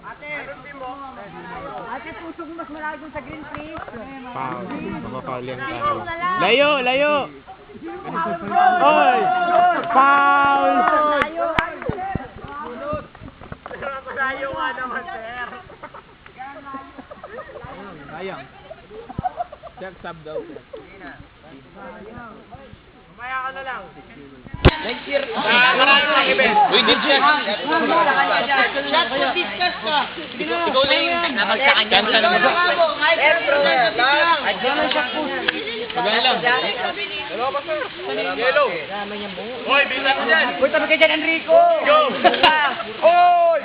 Ate, pusog mas malaki dun sa green, please. Foul. Maka-foul yan tayo. Layo, layo! Oy! Foul! Malayo nga naman, sir. Sayang. Check sub daw. Mamaya ka na lang. Next year. We did check. Shot for discuss ka. Ikaw na yung nabagsakan niya. Cancel na mo. Magana lang. Yellow. Hoy, bisa ko dyan. Uy, tabi ka dyan, Enrico. Go. Foul!